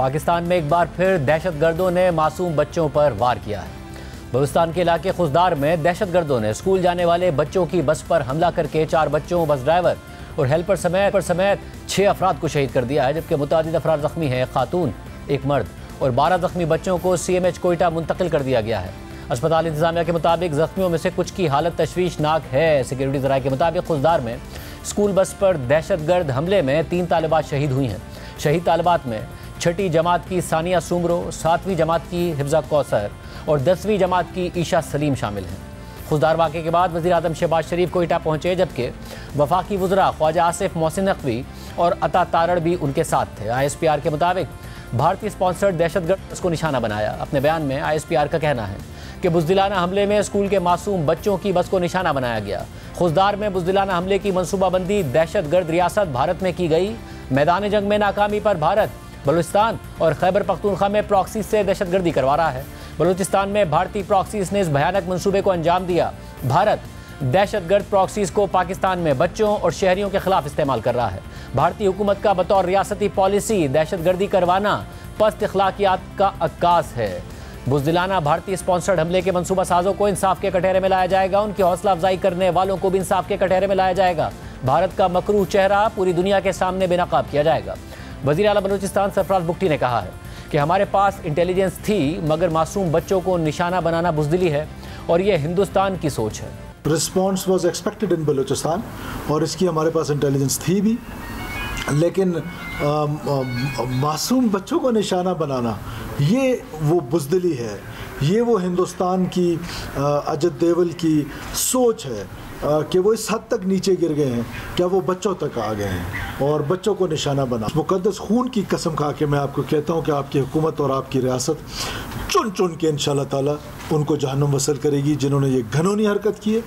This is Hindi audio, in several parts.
पाकिस्तान में एक बार फिर दहशतगर्दों ने मासूम बच्चों पर वार किया है। बलूचिस्तान के इलाके खुजदार में दहशतगर्दों ने स्कूल जाने वाले बच्चों की बस पर हमला करके 4 बच्चों, बस ड्राइवर और हेल्पर समेत 6 अफराद को शहीद कर दिया है, जबकि मुतादिद अफराद जख्मी हैं। एक खातून, एक मर्द और 12 जख्मी बच्चों को CMH कोयटा मुंतकिल कर दिया गया है। अस्पताल इंतजामिया के मुताबिक जख्मियों में से कुछ की हालत तशवीशनाक है। सिक्योरिटी ज़राए के मुताबिक खुजदार में स्कूल बस पर दहशतगर्द हमले में 3 तालिबात शहीद हुई हैं। शहीद तालिबात में 6ठी जमात की सानिया सुमरो, 7वीं जमात की हिफ्जा कौसर और 10वीं जमात की ईशा सलीम शामिल हैं। खुजदार वाक़े के बाद वज़ीर आज़म शहबाज शरीफ कोयटा पहुँचे, जबकि वफाकी वज़रा ख्वाजा आसिफ मोहसिन नकवी और अता तारड़ भी उनके साथ थे। ISPR के मुताबिक भारतीय स्पॉन्सर्ड दहशतगर्द को निशाना बनाया। अपने बयान में ISPR का कहना है कि बुज़दिलाना हमले में स्कूल के मासूम बच्चों की बस को निशाना बनाया गया। खुजदार में बुज़दिलाना हमले की मनसूबाबंदी दहशतगर्द रियासत भारत में की गई। मैदान जंग में नाकामी पर भारत बलूचिस्तान और खैबर पख्तूनख्वा में प्रॉक्सी से दहशतगर्दी करवा रहा है। बलूचिस्तान में भारतीय प्रॉक्सीज ने इस भयानक मंसूबे को अंजाम दिया। भारत दहशतगर्द प्रॉक्सीज को पाकिस्तान में बच्चों और शहरियों के खिलाफ इस्तेमाल कर रहा है। भारतीय हुकूमत का बतौर रियासती पॉलिसी दहशतगर्दी करवाना पस्त अखलाकियात का अक्कास है। बुज़दिलाना भारतीय स्पॉन्सर्ड हमले के मंसूबा साजों को इंसाफ के कटहरे में लाया जाएगा। उनकी हौसला अफजाई करने वालों को भी इंसाफ के कटहरे में लाया जाएगा। भारत का मकरूह चेहरा पूरी दुनिया के सामने बेनकाब किया जाएगा। वज़ीर आला बलूचिस्तान सरफराज बुगटी ने कहा है कि हमारे पास इंटेलिजेंस थी, मगर मासूम बच्चों को निशाना बनाना बुज़दिली है और ये हिंदुस्तान की सोच है। Response was expected in Balochistan और इसकी हमारे पास इंटेलिजेंस थी भी, लेकिन मासूम बच्चों को निशाना बनाना ये वो बुज़दिली है, ये वो हिंदुस्तान की अजय देवल की सोच है कि वो इस हद तक नीचे गिर गए हैं, क्या वो बच्चों तक आ गए हैं और बच्चों को निशाना बना। मुक़द्दस खून की कसम खा के मैं आपको कहता हूँ कि आपकी हुकूमत और आपकी रियासत चुन चुन के इंशाअल्लाह ताला उनको जहन्नुम वसल करेगी जिन्होंने ये घिनौनी हरकत की है।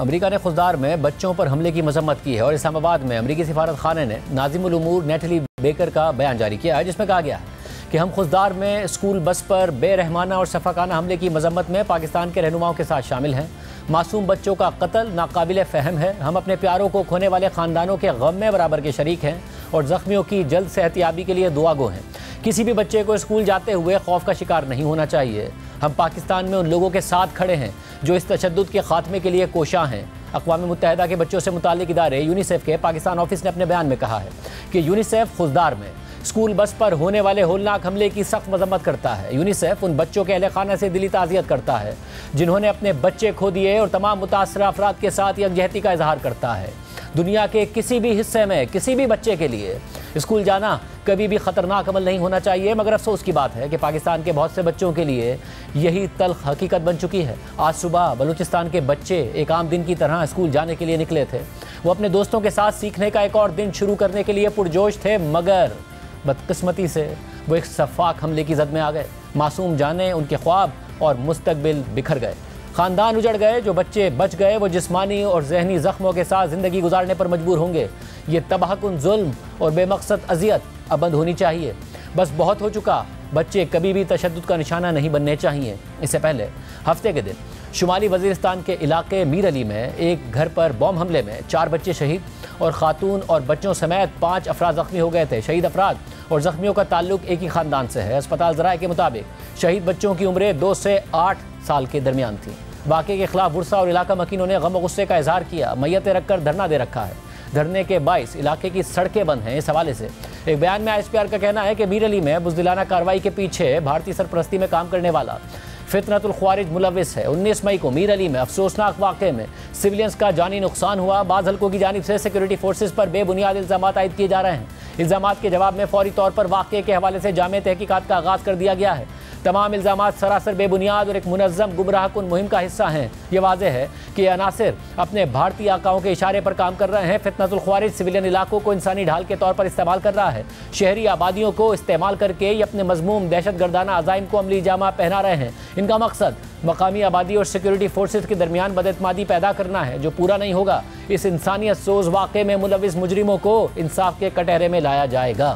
अमेरिका ने खुजदार में बच्चों पर हमले की मजम्मत की है और इस्लामाबाद में अमेरिकी सिफारत खाने ने नाज़िमुल उमूर नेटली बेकर का बयान जारी किया है, जिसमें कहा गया है कि हम खुजदार में स्कूल बस पर बेरहमाना और शफाकाना हमले की मजम्मत में पाकिस्तान के रहनुमाओं के साथ शामिल हैं। मासूम बच्चों का कत्ल नाकाबिल फ़हम है। हम अपने प्यारों को खोने वाले ख़ानदानों के गम में बराबर के शरीक हैं और ज़ख्मियों की जल्द सेहतियाबी के लिए दुआगो हैं। किसी भी बच्चे को स्कूल जाते हुए खौफ का शिकार नहीं होना चाहिए। हम पाकिस्तान में उन लोगों के साथ खड़े हैं जो इस तशद्दुद के खात्मे के लिए कोशां हैं। अक़वाम मुत्तहिदा के बच्चों से मुताल्लिक़ इदारे यूनिसेफ के पाकिस्तान ऑफिस ने अपने बयान में कहा है कि यूनिसेफ खुजदार में स्कूल बस पर होने वाले होलनाक हमले की सख्त मजम्मत करता है। यूनिसेफ उन बच्चों के अहले खाना से दिली ताज़ियत करता है जिन्होंने अपने बच्चे खो दिए और तमाम मुतासरा अफराद के साथ यकजहती का इजहार करता है। दुनिया के किसी भी हिस्से में किसी भी बच्चे के लिए स्कूल जाना कभी भी ख़तरनाक अमल नहीं होना चाहिए, मगर अफसोस की बात है कि पाकिस्तान के बहुत से बच्चों के लिए यही तल्ख हकीकत बन चुकी है। आज सुबह बलूचिस्तान के बच्चे एक आम दिन की तरह स्कूल जाने के लिए निकले थे। वो अपने दोस्तों के साथ सीखने का एक और दिन शुरू करने के लिए पुरजोश थे, मगर बदकिस्मती से वो एक सफाक हमले की जद में आ गए। मासूम जाने, उनके ख्वाब और मुस्तकबिल बिखर गए, ख़ानदान उजड़ गए। जो बच्चे बच गए वो जिस्मानी और जहनी ज़ख्मों के साथ ज़िंदगी गुजारने पर मजबूर होंगे। ये तबाहकुन जुल्म और बेमकसद अजियत अब बंद होनी चाहिए। बस बहुत हो चुका। बच्चे कभी भी तशद्दुद का निशाना नहीं बनने चाहिए। इससे पहले हफ्ते के दिन शुमाली वज़ीरिस्तान के इलाके मीर अली में एक घर पर बॉम्ब हमले में 4 बच्चे शहीद और ख़ातून और बच्चों समेत 5 अफराद ज़ख्मी हो गए थे। शहीद अफराद और ज़ख्मियों का ताल्लुक एक ही ख़ानदान से है। अस्पताल ज़राए के मुताबिक शहीद बच्चों की उम्रें 2 से 8 साल के दरमियान थी। वाक़े के खिलाफ बुरसा और इलाका मकीनों ने गम और गुस्से का इजहार किया। मैयतें रखकर धरना दे रखा है। धरने के बाइस इलाके की सड़कें बंद हैं। इस हवाले से एक बयान में ISPR का कहना है कि मीर अली में बुज़दिलाना कार्रवाई के पीछे भारतीय सरपरस्ती में काम करने वाला फितनतुल ख्वारिज मुलविस है। 19 मई को मीर अली में अफसोसनाक वाक़े में सिविलियंस का जानी नुकसान हुआ। बाज़ हल्कों की जानिब से सिक्योरिटी फोर्सेज पर बेबुनियाद इल्ज़ामात आयद किए जा रहे हैं। इल्ज़ामात के जवाब में फौरी तौर पर वाक़े के हवाले से जामे तहकीकात का आगाज़ कर दिया गया है। तमाम इल्ज़ामात सरासर बेबुनियाद और एक मुनज़्ज़म गुमराहकुन मुहिम का हिस्सा हैं। ये वाज़ेह है कि ये अनासिर अपने भारतीय आकाओं के इशारे पर काम कर रहे हैं। फितनतुल ख्वारिज सिविलियन इलाकों को इंसानी ढाल के तौर पर इस्तेमाल कर रहा है। शहरी आबादियों को इस्तेमाल करके ये अपने मज़मूम दहशतगर्दाना अज़ाइम को अमली जामा पहना रहे हैं। इनका मकसद मकामी आबादी और सिक्योरिटी फोर्सेज के दरमियान बदएतमादी पैदा करना है, जो पूरा नहीं होगा। इस इंसानियत सोज़ वाक़े में मुलविस मुजरिमों को इंसाफ के कटहरे में लाया जाएगा।